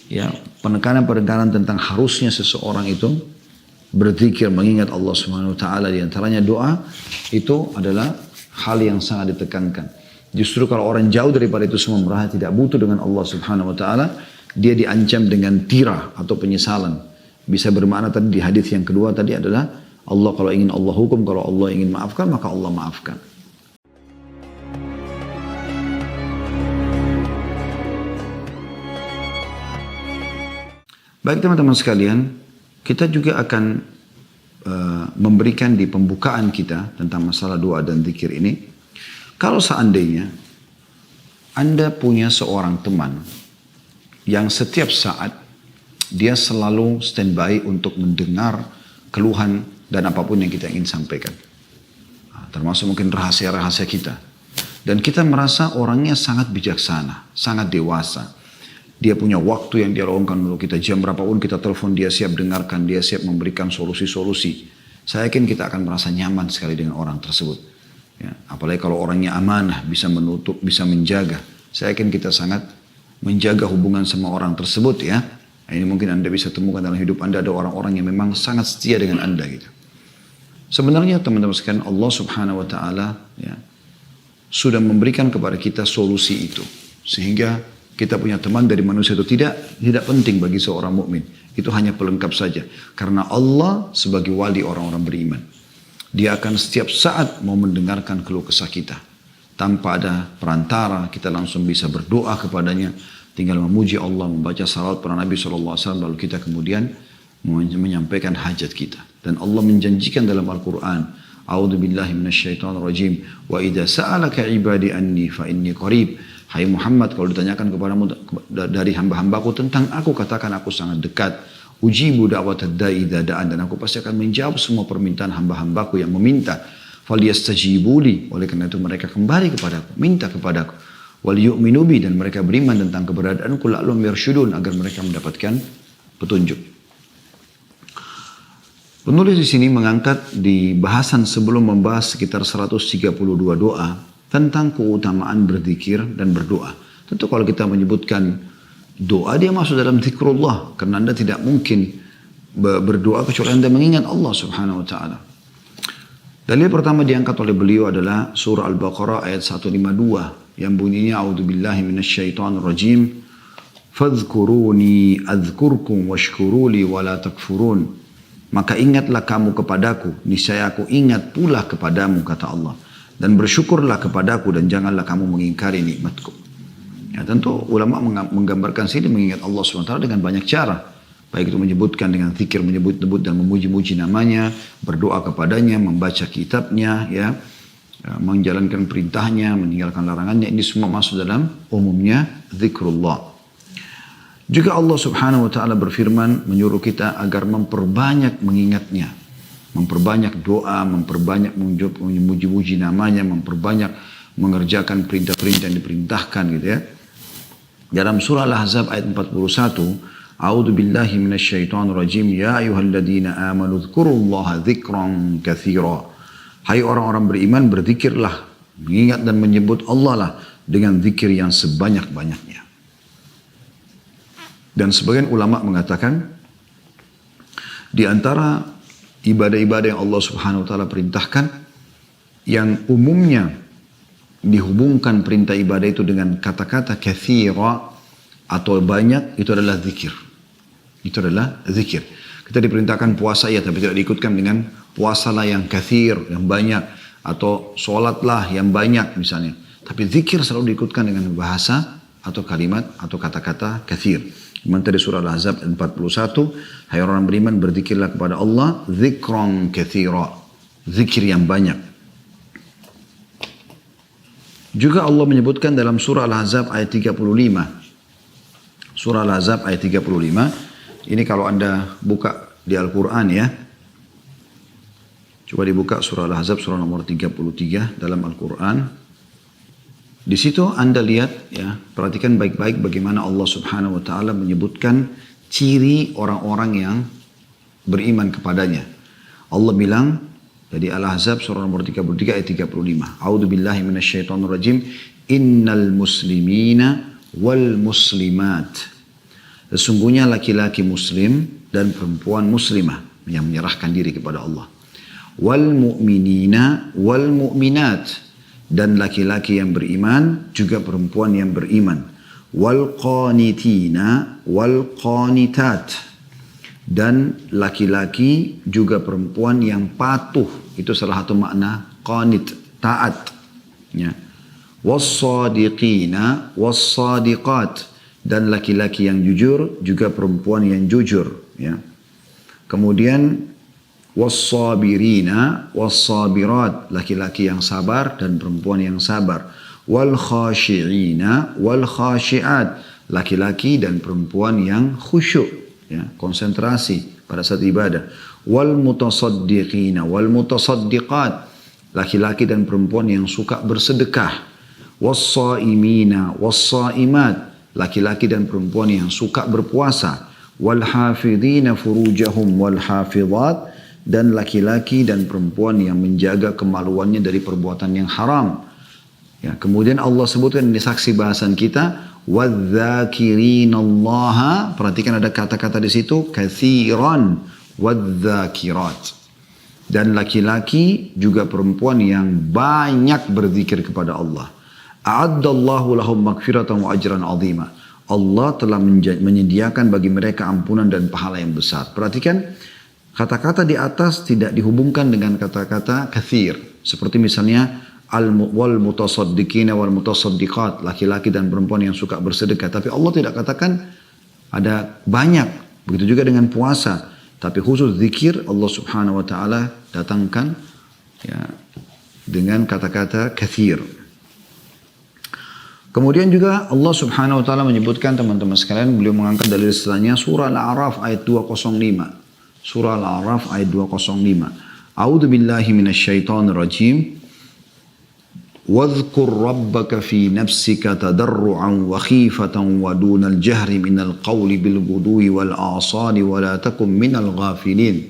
ya, penekanan-penekanan tentang harusnya seseorang itu berzikir, mengingat Allah Subhanahu wa taala, di antaranya doa, itu adalah hal yang sangat ditekankan. Justru kalau orang jauh daripada itu semua, merasa tidak butuh dengan Allah Subhanahu wa taala, dia diancam dengan tirah atau penyesalan. Bisa bermakna tadi di hadis yang kedua tadi adalah Allah, kalau ingin Allah hukum, kalau Allah ingin maafkan, maka Allah maafkan. Baik teman-teman sekalian, kita juga akan memberikan di pembukaan kita tentang masalah doa dan zikir ini. Kalau seandainya Anda punya seorang teman yang setiap saat dia selalu standby untuk mendengar keluhan dan apapun yang kita ingin sampaikan, termasuk mungkin rahasia-rahasia kita, dan kita merasa orangnya sangat bijaksana, sangat dewasa. Dia punya waktu yang dia luangkan dulu kita, jam berapapun kita telepon, dia siap dengarkan, dia siap memberikan solusi-solusi. Saya yakin kita akan merasa nyaman sekali dengan orang tersebut. Ya, apalagi kalau orangnya amanah, bisa menutup, bisa menjaga. Saya yakin kita sangat menjaga hubungan sama orang tersebut ya. Ini mungkin Anda bisa temukan dalam hidup Anda, ada orang-orang yang memang sangat setia dengan Anda gitu. Sebenarnya teman-teman sekalian, Allah Subhanahu wa taala ya, sudah memberikan kepada kita solusi itu. Sehingga kita punya teman dari manusia itu tidak penting bagi seorang mukmin. Itu hanya pelengkap saja. Karena Allah sebagai wali orang-orang beriman, Dia akan setiap saat mau mendengarkan keluh kesah kita. Tanpa ada perantara, kita langsung bisa berdoa kepadanya. Tinggal memuji Allah, membaca salawat pada Nabi SAW, lalu kita kemudian menyampaikan hajat kita. Dan Allah menjanjikan dalam Al-Quran, A'udzu billahi minasyaitonir rajim, wa idza sa'alaka ibadi anni fa inni qarib. Hai Muhammad, kalau ditanyakan kepadamu dari hamba-hambaku tentang aku, katakan aku sangat dekat. Ujibu da'watad da'i idza da'an, dan aku pasti akan menjawab semua permintaan hamba-hambaku yang meminta. Falyastajibu li, oleh karena itu mereka kembali kepadaku, minta kepadaku. Wal yu'minu bi, dan mereka beriman tentang keberadaanku, la'allahum yarshudun, agar mereka mendapatkan petunjuk. Penulis di sini mengangkat di bahasan sebelum membahas sekitar 132 doa tentang keutamaan berzikir dan berdoa. Tentu kalau kita menyebutkan doa, dia masuk dalam zikrullah, karena Anda tidak mungkin berdoa kecuali Anda mengingat Allah Subhanahu wa taala. Dalil pertama diangkat oleh beliau adalah surah Al-Baqarah ayat 152 yang bunyinya a'udzubillahi minasyaitonir rajim, fadhkuruni adzkurkum washkuruli wala takfurun. Maka ingatlah kamu kepadaku, niscaya aku ingat pula kepadamu, kata Allah. Dan bersyukurlah kepadaku dan janganlah kamu mengingkari nikmatku. Ya, tentu ulama menggambarkan sini mengingat Allah SWT dengan banyak cara. Baik itu menyebutkan dengan zikir, menyebut-nyebut dan memuji-muji namanya, berdoa kepadanya, membaca kitabnya, ya, menjalankan perintahnya, meninggalkan larangannya. Ini semua masuk dalam umumnya zikrullah. Juga Allah Subhanahu wa taala berfirman menyuruh kita agar memperbanyak mengingatnya. Memperbanyak doa, memperbanyak memuji-muji namanya, memperbanyak mengerjakan perintah-perintah yang diperintahkan gitu ya. Dalam surah Al-Ahzab ayat 41, A'udzu billahi minasyaitonir rajim, ya ayyuhalladzina amanu dzkurullaha dzikran katsira. Hai orang-orang beriman, berzikirlah, mengingat dan menyebut Allah lah dengan zikir yang sebanyak-banyaknya. Dan sebagian ulama mengatakan di antara ibadah-ibadah yang Allah Subhanahu wa taala perintahkan yang umumnya dihubungkan perintah ibadah itu dengan kata-kata katsira atau banyak, itu adalah zikir. Itu adalah zikir. Kita diperintahkan puasa ya, tapi tidak diikutkan dengan puasalah yang katsir, yang banyak, atau sholatlah yang banyak misalnya. Tapi zikir selalu diikutkan dengan bahasa atau kalimat atau kata-kata katsir. Sementara di surah Al-Ahzab 41, hai orang beriman, berzikirlah kepada Allah zikran katsira, zikir yang banyak. Juga Allah menyebutkan dalam surah Al-Ahzab ayat 35. Surah Al-Ahzab ayat 35. Ini kalau Anda buka di Al-Quran ya. Coba dibuka surah Al-Ahzab surah nomor 33 dalam Al-Quran. Di situ Anda lihat ya, perhatikan baik-baik bagaimana Allah Subhanahu wa taala menyebutkan ciri orang-orang yang beriman kepadanya. Allah bilang dari Al-Ahzab surah nomor 33 ayat 35. A'udzu billahi minasyaitonir rajim. Innal muslimina wal muslimat. Sesungguhnya laki-laki muslim dan perempuan muslimah yang menyerahkan diri kepada Allah. Wal mu'minina wal mu'minat, dan laki-laki yang beriman juga perempuan yang beriman. Wal qanitina wal qanitat, dan laki-laki juga perempuan yang patuh. Itu salah satu makna qanit, taat. Ya. Was-sadiqina was-sadiqat, dan laki-laki yang jujur juga perempuan yang jujur. Ya. Kemudian was-sabirina was-sabirat, laki-laki yang sabar dan perempuan yang sabar. Wal khashi'ina wal khashi'at, laki-laki dan perempuan yang khusyuk, ya, konsentrasi pada saat ibadah. Wal mutasaddiqina wal mutasaddiqat, laki-laki dan perempuan yang suka bersedekah. Was-saimina was-saimat, laki-laki dan perempuan yang suka berpuasa. Wal hafidhina furujahum wal hafidhat, dan laki-laki dan perempuan yang menjaga kemaluannya dari perbuatan yang haram. Ya, kemudian Allah sebutkan di saksi bahasan kita, wadzakirinallaha, perhatikan ada kata-kata di situ, katsiran, wadzakirat. Dan laki-laki juga perempuan yang banyak berzikir kepada Allah. A'addallahu lahum maghfiratan wa ajran azima. Allah telah menyediakan bagi mereka ampunan dan pahala yang besar. Perhatikan, kata-kata di atas tidak dihubungkan dengan kata-kata kathir. Seperti misalnya, wal mutasaddiqina wal mutasaddiqat, laki-laki dan perempuan yang suka bersedekah. Tapi Allah tidak katakan ada banyak. Begitu juga dengan puasa. Tapi khusus zikir Allah subhanahu wa ta'ala datangkan, ya, dengan kata-kata kathir. Kemudian juga Allah subhanahu wa ta'ala menyebutkan, teman-teman sekalian, beliau mengangkat dalil setelahnya surah Al-A'raf ayat 205. Surah Al-A'raf ayat 205. A'udzu billahi minasyaitonir rajim. Wadhkur rabbaka fi nafsika tadarruan wa khifatan wa dunal jahri minal qawli bil ghudwi wal asali wa la takum minal ghafilin.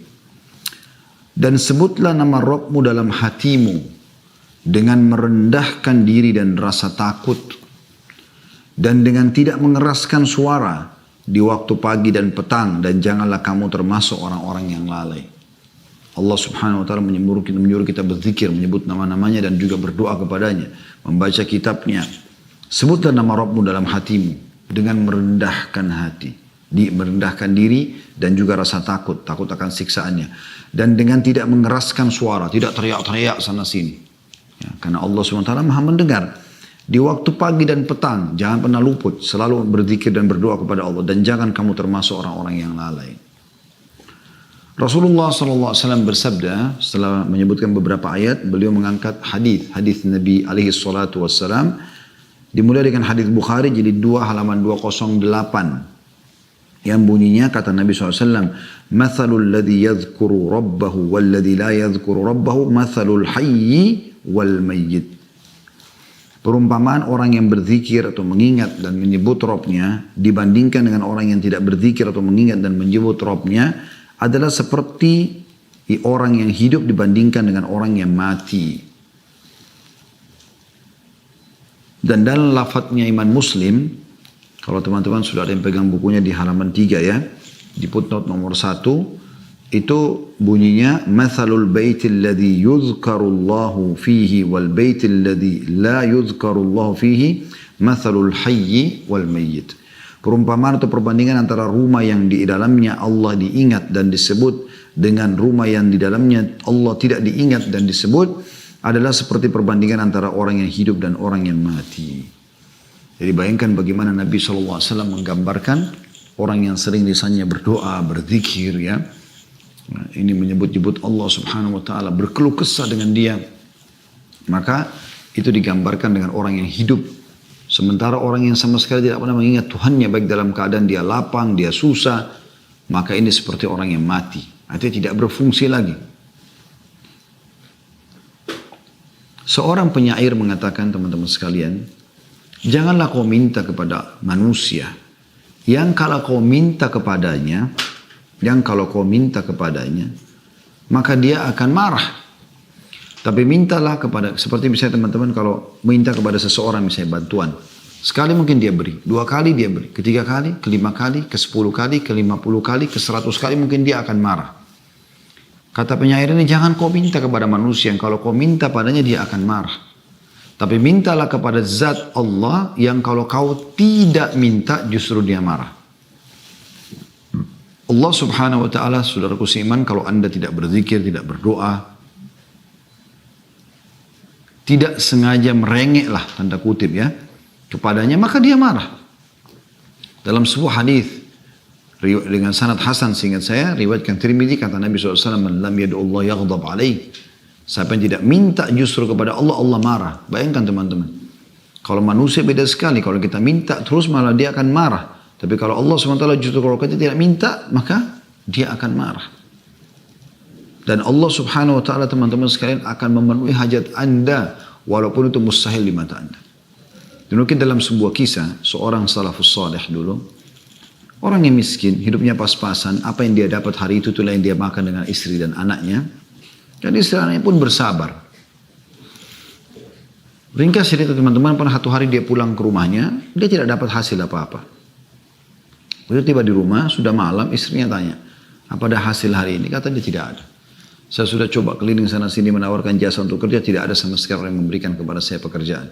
Dan sebutlah nama Rabbmu dalam hatimu dengan merendahkan diri dan rasa takut, dan dengan tidak mengeraskan suara di waktu pagi dan petang, dan janganlah kamu termasuk orang-orang yang lalai. Allah subhanahu wa ta'ala menyuruh kita berzikir, menyebut nama-namanya dan juga berdoa kepadanya, membaca kitabnya. Sebutlah nama Rabbmu dalam hatimu dengan merendahkan hati, merendahkan diri dan juga rasa takut akan siksaannya, dan dengan tidak mengeraskan suara, tidak teriak-teriak sana sini, ya, karena Allah subhanahu wa ta'ala maha mendengar. Di waktu pagi dan petang jangan pernah luput, selalu berzikir dan berdoa kepada Allah, dan jangan kamu termasuk orang-orang yang lalai. Rasulullah SAW bersabda, setelah menyebutkan beberapa ayat, beliau mengangkat hadis Nabi alaihi salatu wassalam, dimulai dengan hadis Bukhari jilid 2 halaman 208, yang bunyinya, kata Nabi SAW, mathalul ladhi yadhkuru rabbahu wal ladhi la yadhkuru rabbahu mathalul hayyi wal mayyit. Perumpamaan orang yang berzikir atau mengingat dan menyebut Rabbnya dibandingkan dengan orang yang tidak berzikir atau mengingat dan menyebut Rabbnya adalah seperti orang yang hidup dibandingkan dengan orang yang mati. Dan dalam lafadznya Imam Muslim, kalau teman-teman sudah ada yang pegang bukunya di halaman 3 ya, di footnote nomor 1, itu bunyinya, mathalul baitil ladhi yuzkarullahu fihi wal baitil ladhi la yuzkarullahu fihi mathalul hayyi wal mayyit. Perumpamaan atau perbandingan antara rumah yang di dalamnya Allah diingat dan disebut dengan rumah yang di dalamnya Allah tidak diingat dan disebut adalah seperti perbandingan antara orang yang hidup dan orang yang mati. Jadi bayangkan bagaimana Nabi SAW menggambarkan orang yang sering lisannya berdoa, berzikir, ya. Nah, ini menyebut-nyebut Allah subhanahu wa ta'ala, berkeluh kesah dengan dia. Maka itu digambarkan dengan orang yang hidup. Sementara orang yang sama sekali tidak pernah mengingat Tuhannya, baik dalam keadaan dia lapang, dia susah, maka ini seperti orang yang mati. Artinya tidak berfungsi lagi. Seorang penyair mengatakan, teman-teman sekalian, janganlah kau minta kepada manusia yang kalau kau minta kepadanya, maka dia akan marah. Tapi mintalah kepada, seperti misalnya teman-teman kalau minta kepada seseorang misalnya bantuan, Sekali mungkin dia beri, 2 kali dia beri, ketiga kali, kelima kali, ke 10 kali, ke 50 kali, ke 100 kali mungkin dia akan marah. Kata penyair ini, jangan kau minta kepada manusia yang kalau kau minta padanya dia akan marah. Tapi mintalah kepada zat Allah yang kalau kau tidak minta justru dia marah. Allah subhanahu wa ta'ala, saudaraku seiman, kalau anda tidak berzikir, tidak berdoa, tidak sengaja merengek lah, tanda kutip ya, kepadanya, maka dia marah. Dalam sebuah hadis dengan sanad hasan seingat saya, riwayatkan Tirmidzi, kata Nabi SAW, "Man lam yad'u Allah yaghdab alaih." Siapa yang tidak minta justru kepada Allah, Allah marah. Bayangkan teman-teman. Kalau manusia beda sekali, kalau kita minta terus malah dia akan marah. Tapi kalau Allah SWT justru kalau kita tidak minta, maka dia akan marah. Dan Allah subhanahu wa ta'ala teman-teman sekalian akan memenuhi hajat anda, walaupun itu mustahil di mata anda. Dan mungkin dalam sebuah kisah, seorang salafus salih dulu, orang yang miskin, hidupnya pas-pasan, apa yang dia dapat hari itu itulah yang dia makan dengan istri dan anaknya. Dan istri anaknya pun bersabar. Ringkas cerita teman-teman, pernah satu hari dia pulang ke rumahnya, dia tidak dapat hasil apa-apa. Begitu tiba di rumah, sudah malam, istrinya tanya, apa ada hasil hari ini? Kata dia tidak ada. Saya sudah coba keliling sana sini menawarkan jasa untuk kerja, tidak ada sama sekali yang memberikan kepada saya pekerjaan.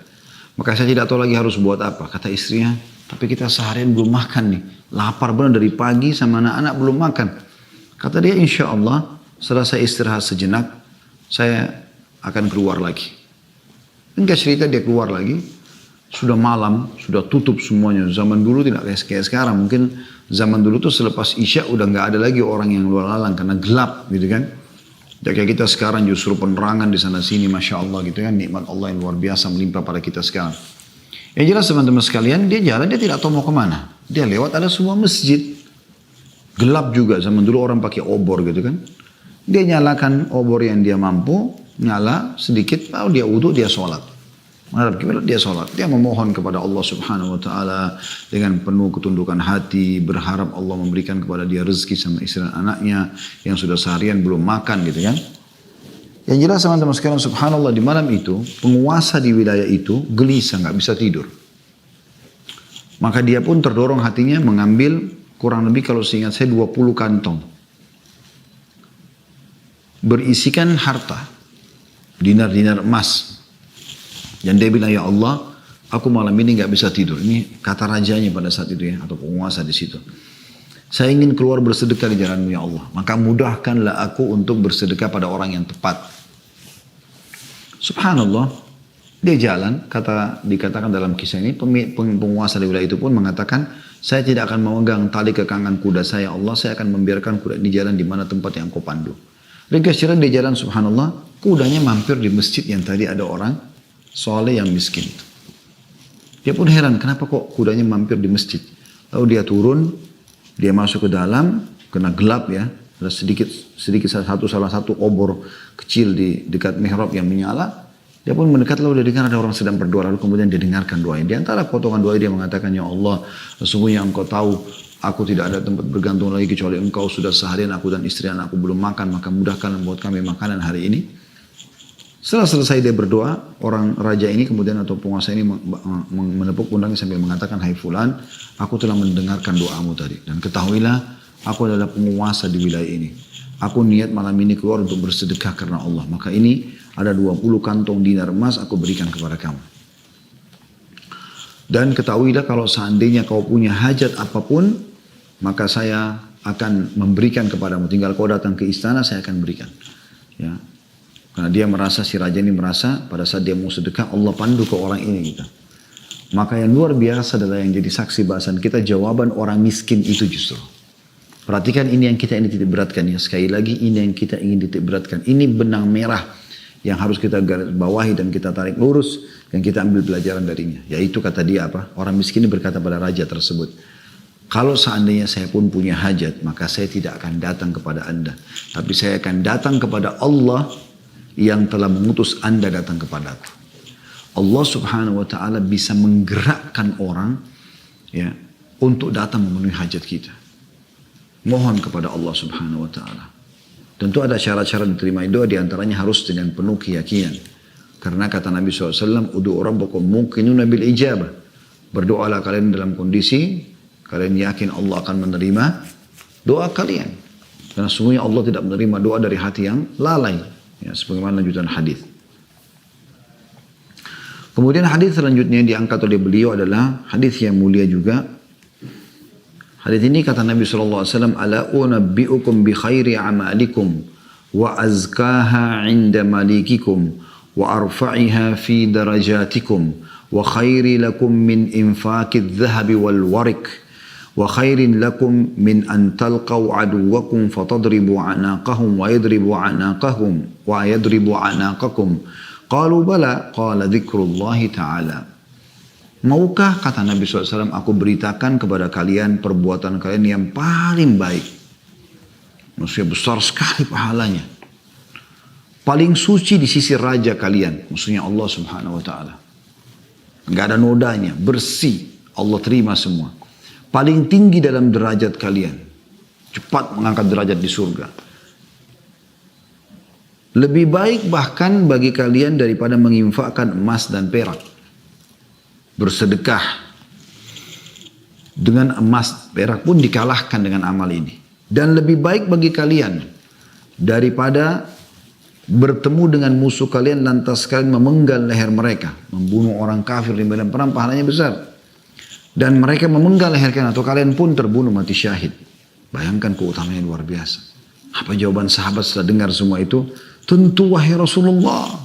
Maka saya tidak tahu lagi harus buat apa. Kata istrinya, tapi kita seharian belum makan nih. Lapar benar dari pagi sama anak-anak belum makan. Kata dia, insya Allah setelah saya istirahat sejenak, saya akan keluar lagi. Enggak cerita dia keluar lagi. Sudah malam, sudah tutup semuanya. Zaman dulu tidak kayak sekarang. Mungkin zaman dulu tuh selepas Isya udah nggak ada lagi orang yang luar lalang karena gelap gitu kan. Dan kayak kita sekarang justru penerangan di sana sini, Masya Allah gitu kan. Nikmat Allah yang luar biasa melimpah pada kita sekarang. Yang jelas teman-teman sekalian, dia jalan, dia tidak tahu mau kemana. Dia lewat ada sebuah masjid. Gelap juga, zaman dulu orang pakai obor gitu kan. Dia nyalakan obor yang dia mampu, nyala sedikit, lalu dia wudhu, dia sholat. Menghadap kiblat, dia sholat. Dia memohon kepada Allah subhanahu wa ta'ala dengan penuh ketundukan hati, berharap Allah memberikan kepada dia rezeki sama istri dan anaknya yang sudah seharian belum makan gitu kan. Yang jelas teman-teman sekalian, subhanallah, di malam itu penguasa di wilayah itu gelisah, nggak bisa tidur. Maka dia pun terdorong hatinya mengambil kurang lebih kalau seingat saya 20 kantong. Berisikan harta, dinar-dinar emas. Dan dia bilang, ya Allah, aku malam ini nggak bisa tidur. Ini kata rajanya pada saat itu ya, atau penguasa di situ. Saya ingin keluar bersedekah di jalan-Mu ya Allah. Maka mudahkanlah aku untuk bersedekah pada orang yang tepat. Subhanallah, dia jalan, dikatakan dalam kisah ini, penguasa di wilayah itu pun mengatakan, saya tidak akan memegang tali kekangan kuda saya, Allah, saya akan membiarkan kuda ini jalan di mana tempat yang kau pandu. Ringkas cerita dia jalan, subhanallah, kudanya mampir di masjid yang tadi ada orang soleh yang miskin. Dia pun heran, kenapa kok kudanya mampir di masjid? Lalu dia turun, dia masuk ke dalam, kena gelap ya, ada sedikit salah satu obor kecil di dekat mihrab yang menyala. Dia pun mendekat, lalu dia dengar ada orang sedang berdoa, lalu kemudian dia dengarkan doanya. Di antara potongan doa dia mengatakan, ya Allah, sesungguhnya Engkau tahu, aku tidak ada tempat bergantung lagi kecuali Engkau. Sudah seharian aku dan istri anakku belum makan, maka mudahkan buat kami makanan hari ini. Setelah selesai dia berdoa, orang raja ini kemudian atau penguasa ini menepuk pundaknya sambil mengatakan, hai fulan, aku telah mendengarkan doamu tadi. Dan ketahuilah, aku adalah penguasa di wilayah ini. Aku niat malam ini keluar untuk bersedekah karena Allah. Maka ini ada 20 kantong dinar emas aku berikan kepada kamu. Dan ketahuilah kalau seandainya kau punya hajat apapun, maka saya akan memberikan kepadamu. Tinggal kau datang ke istana, saya akan berikan. Ya. Karena dia merasa, si raja ini merasa pada saat dia mau sedekah Allah pandu ke orang ini gitu. Maka yang luar biasa adalah yang jadi saksi bahasan kita jawaban orang miskin itu justru. Perhatikan ini yang kita ingin titik beratkan ya. Sekali lagi ini yang kita ingin titik beratkan. Ini benang merah yang harus kita garis bawahi dan kita tarik lurus dan kita ambil pelajaran darinya. Yaitu kata dia apa? Orang miskin ini berkata pada raja tersebut, kalau seandainya saya pun punya hajat, maka saya tidak akan datang kepada Anda. Tapi saya akan datang kepada Allah yang telah mengutus Anda datang kepadaku. Allah subhanahu wa ta'ala bisa menggerakkan orang ya, untuk datang memenuhi hajat kita. Mohon kepada Allah subhanahu wa ta'ala. Tentu ada cara-cara diterima doa, diantaranya harus dengan penuh keyakinan. Karena kata Nabi SAW, udu'u rabbakum muqinuna bil ijabah. Berdoalah kalian dalam kondisi kalian yakin Allah akan menerima doa kalian. Karena sungguhnya Allah tidak menerima doa dari hati yang lalai. Ya, sebagaimana lanjutan hadis. Kemudian hadis selanjutnya yang diangkat oleh beliau adalah hadis yang mulia juga. Hadis ini kata Nabi SAW, Ala unabbi'ukum bi khairi amalikum wa azkaha inda malikikum wa arfa'iha fi darajatikum wa khairi lakum min infaqid dhahabi wal warik wa khairin lakum min an talqaw aduwakum fatadribu anaqahum wa yadribu anaqakum qalu bala qala dzikrullahi ta'ala. Maukah kata Nabi SAW aku beritakan kepada kalian perbuatan kalian yang paling baik, maksudnya besar sekali pahalanya, paling suci di sisi raja kalian, maksudnya Allah Subhanahu wa taala. Enggak ada nodanya, bersih, Allah terima semua. Paling tinggi dalam derajat kalian, cepat mengangkat derajat di surga. Lebih baik bahkan bagi kalian daripada menginfakkan emas dan perak. Bersedekah dengan emas perak pun dikalahkan dengan amal ini. Dan lebih baik bagi kalian daripada bertemu dengan musuh kalian lantas kalian memenggal leher mereka, membunuh orang kafir di medan perang, pahalanya besar, dan mereka memenggal leher kalian atau kalian pun terbunuh mati syahid. Bayangkan keutamaannya luar biasa. Apa jawaban sahabat setelah dengar semua itu? Tentu wahai Rasulullah,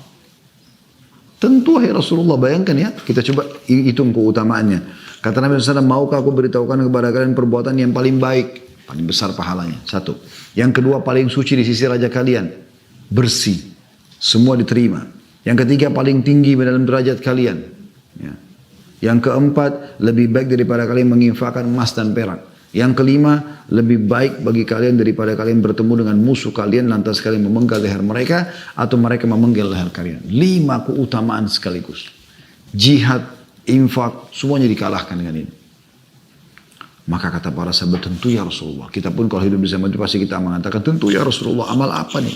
tentu wahai Rasulullah. Bayangkan ya, kita coba hitung keutamaannya. Kata Nabi SAW, maukah aku beritahukan kepada kalian perbuatan yang paling baik, paling besar pahalanya? Satu. Yang kedua, paling suci di sisi raja kalian, bersih, semua diterima. Yang ketiga, paling tinggi dalam derajat kalian. Ya. Yang keempat, lebih baik daripada kalian menginfakkan emas dan perak. Yang kelima, lebih baik bagi kalian daripada kalian bertemu dengan musuh kalian lantas kalian memenggal leher mereka atau mereka memenggal leher kalian. 5 keutamaan sekaligus. Jihad, infak, semuanya dikalahkan dengan ini. Maka kata para sahabat, tentu ya Rasulullah. Kita pun kalau hidup bersama itu pasti kita mengatakan, tentu ya Rasulullah, amal apa nih?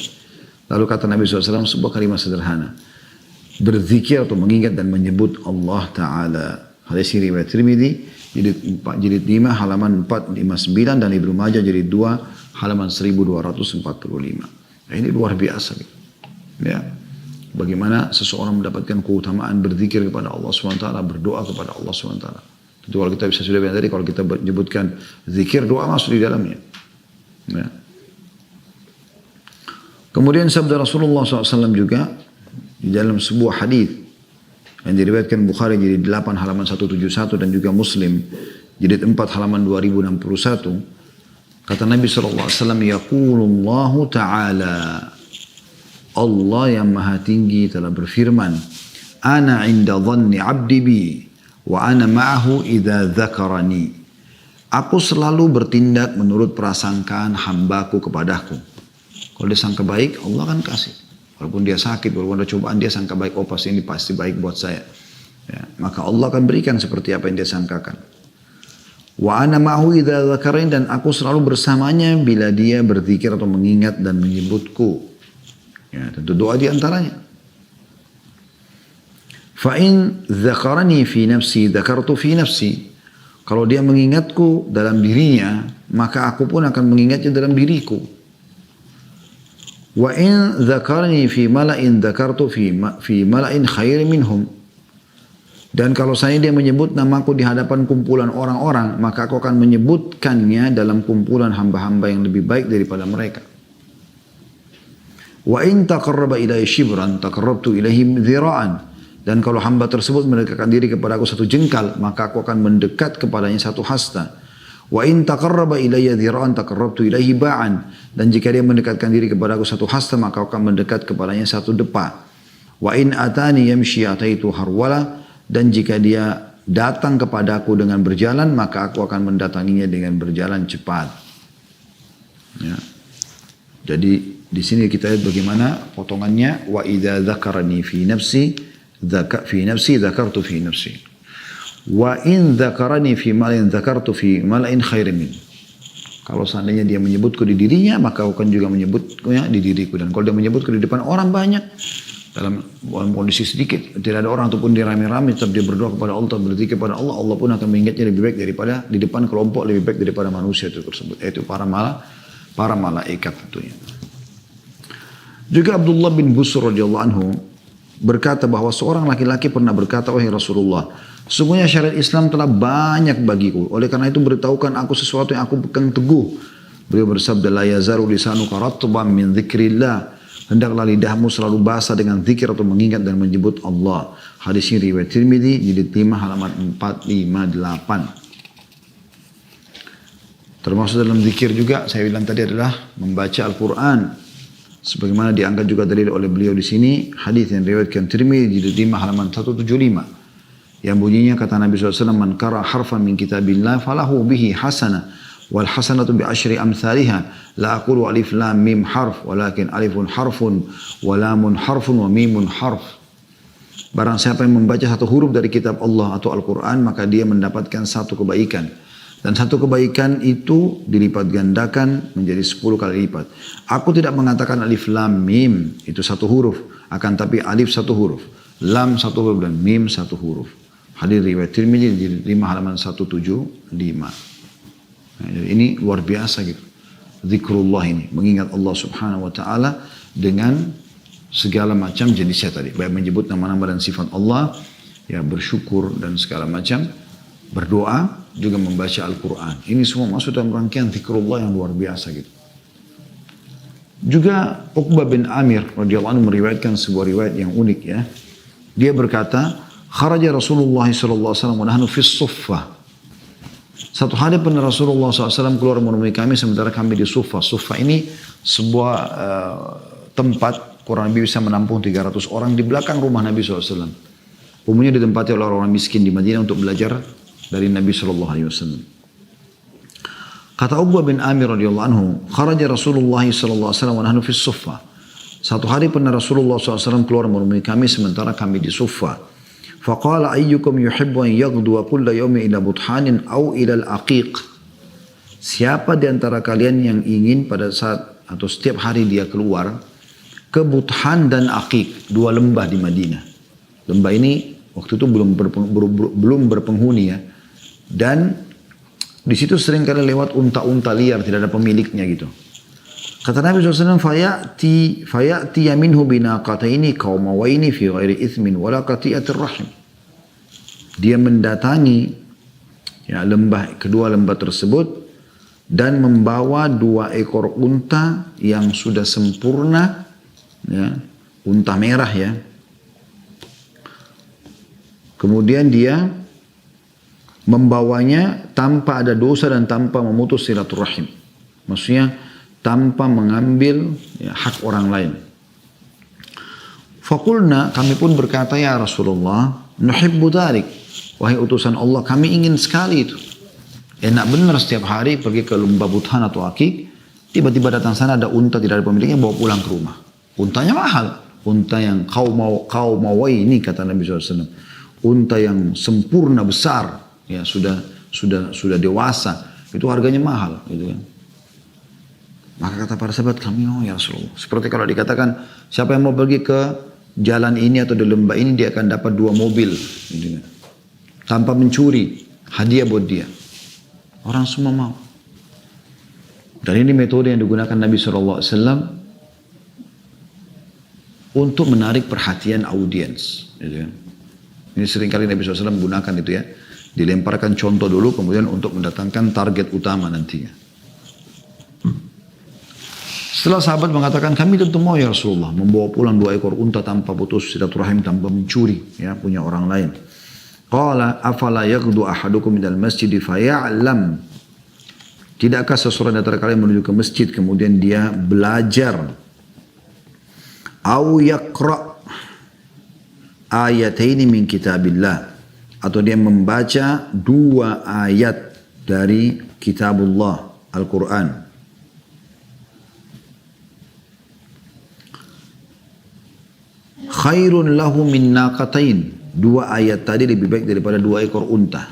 Lalu kata Nabi SAW sebuah kalimat sederhana. Berzikir atau mengingat dan menyebut Allah Ta'ala. Hadis riwayat Tirmidzi jilid 5 halaman 459 dan Ibnu Majah jilid 2 halaman 1245. Nah, ini luar biasa. Ya. Bagaimana seseorang mendapatkan keutamaan berzikir kepada Allah SWT, berdoa kepada Allah SWT. Itu kalau kita bisa sudah bilang tadi, kalau kita menyebutkan zikir, doa masuk di dalamnya. Ya. Kemudian sabda Rasulullah SAW juga di dalam sebuah hadis yang diriwayatkan Bukhari jilid 8 halaman 171 dan juga Muslim jilid 4 halaman 2061. Kata Nabi SAW, Yaqulullahu ta'ala, Allah yang maha tinggi telah berfirman, Ana inda dhanni abdi bi, wa ana ma'ahu idha dzakarani. Aku selalu bertindak menurut prasangkaan hambaku kepadaku. Kalau dia sangka baik, Allah akan kasih. Walaupun dia sakit, walaupun ada cobaan, dia sangka baik, oh pasti ini pasti baik buat saya. Ya, maka Allah akan berikan seperti apa yang dia sangkakan. Wa ana ma'ahu idza dzakarain, dan aku selalu bersamanya bila dia berzikir atau mengingat dan menyebutku. Ya, tentu doa di antaranya. Fa in dzakarani fi nafsi dzakartu fi nafsi. Kalau dia mengingatku dalam dirinya, maka aku pun akan mengingatnya dalam diriku. Wa in dzakarani fi mala'in dzakartu fi mala'in khairin minhum. Dan kalau saya dia menyebut namaku di hadapan kumpulan orang-orang, maka aku akan menyebutkannya dalam kumpulan hamba-hamba yang lebih baik daripada mereka. Wa in taqarraba ilayya shibran taqarrabtu ilayhi dhira'an. Dan kalau hamba tersebut mendekatkan diri kepada aku 1 jengkal, maka aku akan mendekat kepadanya 1 hasta. Wa in taqarraba ilayya dhira'an taqarrabtu ilayhi ba'an. Dan jika dia mendekatkan diri kepada aku 1 hasta, maka aku akan mendekat kepadanya 1 depa. Wa in atani yamshi ataitu harwala. Dan jika dia datang kepadaku dengan berjalan, maka aku akan mendatanginya dengan berjalan cepat. Ya. Jadi di sini kita lihat bagaimana potongannya. Wa idza dzakarani fi nafsi dzakartu fi nafsi. Wa in dzakarani fi malin dzakartu fi malin khairin min. Kalau seandainya dia menyebutku di dirinya, maka aku akan juga menyebutnya di diriku. Dan kalau dia menyebutku di depan orang banyak, dalam kondisi sedikit, tidak ada orang ataupun dia rame-rame, tetap dia berdoa kepada Allah, berzikir kepada Allah, Allah pun akan mengingatnya lebih baik daripada di depan kelompok lebih baik daripada manusia itu tersebut, yaitu para malaikat tentunya. Juga Abdullah bin Busr radhiyallahu anhu berkata bahwa seorang laki-laki pernah berkata, wahai Rasulullah, sesungguhnya syariat Islam telah banyak bagiku, oleh karena itu beritahukan aku sesuatu yang aku pegang teguh. Beliau bersabda, la yazaru lisanuka ratban min dzikrillah, hendaklah lidahmu selalu basah dengan zikir atau mengingat dan menyebut Allah. Hadis ini riwayat Tirmidzi, jilid 5 halaman 458. Termasuk dalam zikir juga saya bilang tadi adalah membaca Al-Quran. Sebagaimana diangkat juga dalil oleh beliau di sini, hadis yang riwayatkan Tirmidzi jilid 5 halaman 175. Yang bunyinya kata Nabi SAW, man qara harfan min kitabillah falahu bihi hasanah. Wal hasanatu bi asyri amsalihha la aqulu alif lam mim harf walakin alifun harfun wa lamun harfun wa mimun harf. Barang siapa yang membaca satu huruf dari kitab Allah atau Al-Quran, maka dia mendapatkan satu kebaikan, dan satu kebaikan itu dilipat gandakan menjadi 10 kali lipat. Aku tidak mengatakan alif lam mim itu satu huruf, akan tapi alif satu huruf, lam satu huruf, dan mim satu huruf. Hadis riwayat Tirmidzi di 5 halaman 175. Nah, jadi ini luar biasa gitu. Zikrullah ini, mengingat Allah Subhanahu wa taala dengan segala macam jenisnya tadi, baik menyebut nama-nama dan sifat Allah, ya bersyukur dan segala macam, berdoa, juga membaca Al-Qur'an. Ini semua masuk dalam rangkaian zikrullah yang luar biasa gitu. Juga Uqbah bin Amir radhiyallahu anhu meriwayatkan sebuah riwayat yang unik ya. Dia berkata, kharaja Rasulullah sallallahu alaihi wasallam wa nahnu fi suffah. Satu hari pernah Rasulullah SAW keluar menemui kami sementara kami di Suffah. Suffah ini sebuah tempat kurang lebih bisa menampung 300 orang di belakang rumah Nabi SAW. Umumnya ditempati oleh orang miskin di Madinah untuk belajar dari Nabi SAW. Kata Uqbah bin Amir radhiyallahu anhu, kharaja Rasulullah SAW wa nahnu fi Suffah. Satu hari pernah Rasulullah SAW keluar menemui kami sementara kami di Suffah. Faqala ayyukum yuhibbu an yaghduwa kulla yawmin ila buthanin aw ila al-aqiq. Siapa di antara kalian yang ingin pada saat atau setiap hari dia keluar ke Buthan dan Aqiq, dua lembah di Madinah. Lembah ini waktu itu belum berpenghuni ya. Dan di situ sering kali lewat unta-unta liar, tidak ada pemiliknya gitu. Kata Nabi SAW, fayati yaminhu binaqataini qaumawaini fi ghairi ithmin wala qati'atir rahim. Dia mendatangi ya, kedua lembah tersebut dan membawa 2 ekor unta yang sudah sempurna, ya, unta merah ya. Kemudian dia membawanya tanpa ada dosa dan tanpa memutus silaturahim. Maksudnya tanpa mengambil ya, hak orang lain. Fakulna, kami pun berkata, ya Rasulullah, nuhibbu dhalik. Wahai utusan Allah, kami ingin sekali itu. Enak benar setiap hari pergi ke lembah Buthan atau Aqiq, tiba-tiba datang sana ada unta tidak ada pemiliknya, bawa pulang ke rumah. Untanya mahal. Unta yang qaumawai ini kata Nabi SAW. Unta yang sempurna besar, ya sudah dewasa, itu harganya mahal, gitu kan. Maka kata para sahabat, kami mau ya Rasulullah. Seperti kalau dikatakan, siapa yang mau pergi ke jalan ini atau di lembah ini, dia akan dapat 2 mobil. Gitu. Tanpa mencuri, hadiah buat dia. Orang semua mau. Dan ini metode yang digunakan Nabi SAW untuk menarik perhatian audiens. Gitu. Ini seringkali Nabi SAW gunakan itu ya. Dilemparkan contoh dulu, kemudian untuk mendatangkan target utama nantinya. Setelah sahabat mengatakan, kami tentu mau ya Rasulullah, membawa pulang 2 ekor unta tanpa putus silaturahim, tanpa mencuri ya punya orang lain. Qala afala yaghdu ahadukum minal masjid faya'lam. Tidakkah seseorang dari kalian menuju ke masjid kemudian dia belajar au yaqra ayataini min kitabillah, atau dia membaca 2 ayat dari kitabullah Al-Quran. Khairun lahu min naqatain. 2 ayat tadi lebih baik daripada 2 ekor unta.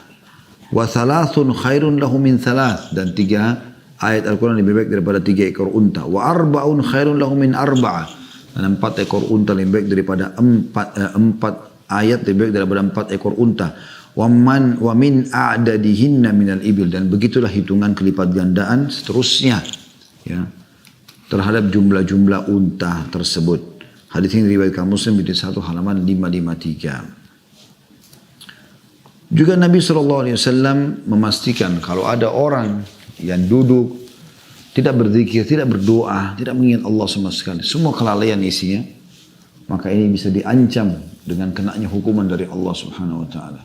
Wa thalathun khairun lahu min thalath. Dan 3 ayat Al-Quran lebih baik daripada 3 ekor unta. Wa arba'un khairun lahu min arba'ah. Dan 4 ekor unta lebih baik daripada 4 ayat lebih baik daripada 4 ekor unta. Wa min a'dadihinna minal ibil. Dan begitulah hitungan kelipat gandaan seterusnya. Ya, terhadap jumlah-jumlah unta tersebut. Hadis ini riwayatkan Muslim di 1 halaman 553. Juga Nabi SAW memastikan kalau ada orang yang duduk, tidak berzikir, tidak berdoa, tidak mengingat Allah sama sekali, semua kelalaian isinya, maka ini bisa diancam dengan kenanya hukuman dari Allah Subhanahu Wa Taala.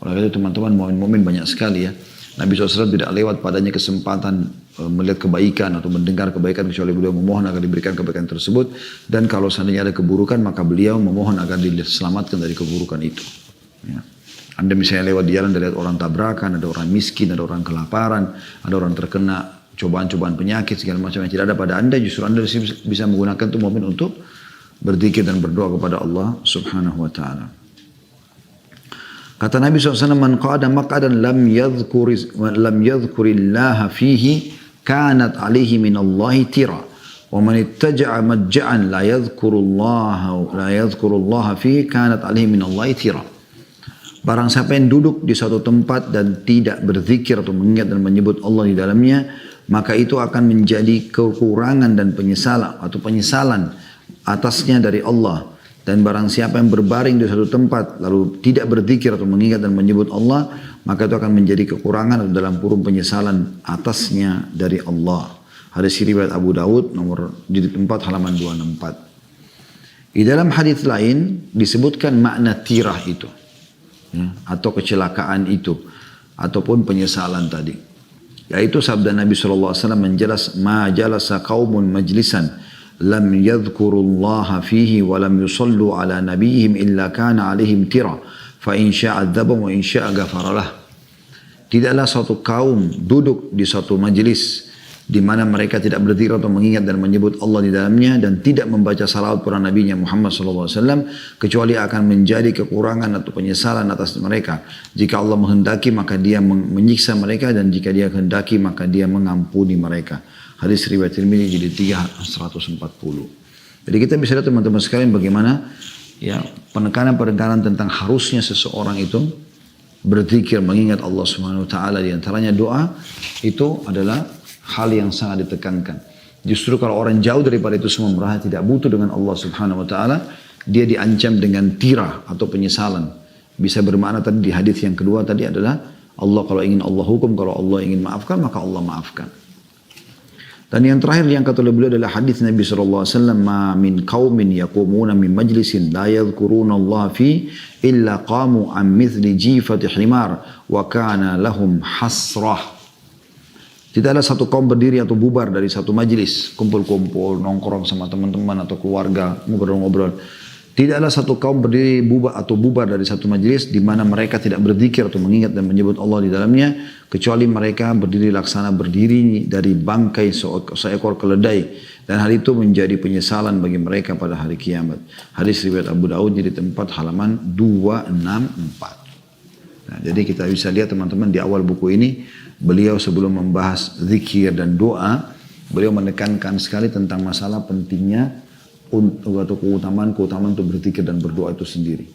Oleh itu teman-teman, mukmin banyak sekali ya. Nabi SAW tidak lewat padanya kesempatan melihat kebaikan atau mendengar kebaikan kecuali beliau memohon agar diberikan kebaikan tersebut. Dan kalau seandainya ada keburukan maka beliau memohon agar diselamatkan dari keburukan itu. Ya. Anda misalnya lewat di jalan dan lihat orang tabrakan, ada orang miskin, ada orang kelaparan, ada orang terkena cobaan-cobaan penyakit segala macam yang tidak ada pada Anda, justru Anda bisa menggunakan itu momen untuk berzikir dan berdoa kepada Allah Subhanahu Wa Taala. Kata Nabi SAW, man qa'ada maq'adan lam yadhkurillaha fihi kanat alihi minallahi tira. Wa man ittaja'a majja'an la yadhkurullaha fihi kanat alihi minallahi tira. Barang siapa yang duduk di suatu tempat dan tidak berzikir atau mengingat dan menyebut Allah di dalamnya, maka itu akan menjadi kekurangan dan penyesalan atasnya dari Allah. Dan barang siapa yang berbaring di suatu tempat lalu tidak berzikir atau mengingat dan menyebut Allah, maka itu akan menjadi kekurangan dalam kurung penyesalan atasnya dari Allah. Hadis riwayat Abu Dawud nomor jilid 4 halaman 264. Di dalam hadis lain disebutkan makna tirah itu, ya, atau kecelakaan itu, ataupun penyesalan tadi. Yaitu sabda Nabi SAW menjelas, ma jalasa qaumun majlisan lam yadhkurullaha fihi wa lam yusallu ala nabiyihim illa kana alaihim tira fa in sya'a adzabahum wa in sya'a ghafaralah. Tidaklah suatu kaum duduk di suatu majlis di mana mereka tidak berzikir atau mengingat dan menyebut Allah di dalamnya dan tidak membaca salawat pada nabinya Muhammad SAW kecuali akan menjadi kekurangan atau penyesalan atas mereka. Jika Allah menghendaki maka dia menyiksa mereka, dan jika dia kehendaki maka dia mengampuni mereka. Hadis riwayat Tirmidzi jilid 3 140. Jadi kita bisa lihat teman-teman sekalian bagaimana ya penekanan tentang harusnya seseorang itu berzikir, mengingat Allah Subhanahu Wa Taala, di antaranya doa, itu adalah hal yang sangat ditekankan. Justru kalau orang jauh daripada itu semua, merasa tidak butuh dengan Allah Subhanahu Wa Taala, dia diancam dengan tirah atau penyesalan. Bisa bermakna tadi di hadis yang kedua tadi adalah Allah kalau ingin Allah hukum, kalau Allah ingin maafkan maka Allah maafkan. Dan yang terakhir yang kata beliau adalah hadis Nabi SAW, ma min qaumin yaqumuna min majlisin la yadhkuruna Allah fi illa qamu an mithli jifati himar wa kana lahum hasrah. Tidaklah satu kaum berdiri atau bubar dari satu majlis, kumpul-kumpul, nongkrong sama teman-teman atau keluarga, ngobrol-ngobrol. Tidaklah satu kaum berdiri bubar dari satu majlis di mana mereka tidak berzikir atau mengingat dan menyebut Allah di dalamnya, kecuali mereka berdiri dari bangkai seekor keledai, dan hal itu menjadi penyesalan bagi mereka pada hari kiamat. Hadis riwayat Abu Dawud jilid 4 halaman 264. Nah, jadi kita bisa lihat teman-teman di awal buku ini beliau sebelum membahas zikir dan doa, beliau menekankan sekali tentang masalah pentingnya atau keutamaan untuk berzikir dan berdoa itu sendiri.